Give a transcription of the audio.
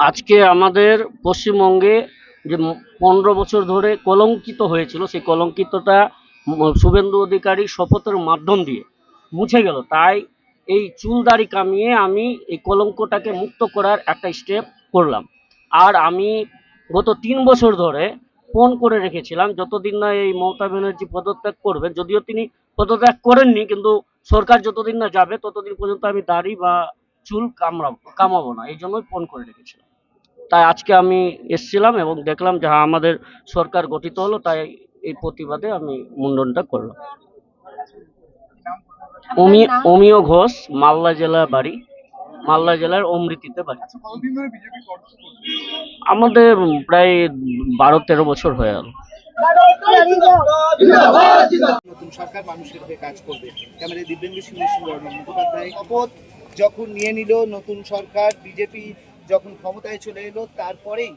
আজকে আমাদের পশ্চিমবঙ্গে যে 15 বছর ধরে কলঙ্কিত হয়েছিল, সেই কলঙ্কিতটা শুভেন্দু অধিকারী শপথের মাধ্যম দিয়ে মুছে গেল। তাই এই চুল দাড়ি কামিয়ে আমি এই কলঙ্কটাকে মুক্ত করার একটা স্টেপ করলাম। আর আমি গত 3 বছর ধরে ফোন করে রেখেছিলাম, যতদিন না এই মমতা ব্যানার্জি পদত্যাগ করবে, যদিও তিনি পদত্যাগ করেননি, কিন্তু সরকার যতদিন না যাবে ততদিন পর্যন্ত আমি দাড়ি বা চুল কামাবো না, এই জন্যই ফোন করে রেখেছিলাম। তাই আজকে আমি এসেছিলাম এবং দেখলাম যে হ্যাঁ, আমাদের সরকার গঠিত হলো, তাই এই প্রতিবাদে আমি মুন্ডনটা করলাম। অমিয় ঘোষ, মালদা জেলার বাড়ি, মালদা জেলার অমৃতিতে বাড়ি। আমাদের প্রায় 12-13 বছর হয়ে গেল। নতুন সরকার মানুষের হয়ে কাজ করবে। ক্যামেরায় দিব্যেন্দু সিংহ মুখোপাধ্যায়। শপথ যখন নিয়ে নিল নতুন সরকার, বিজেপি যখন ক্ষমতায় চলে এলো, তারপরেই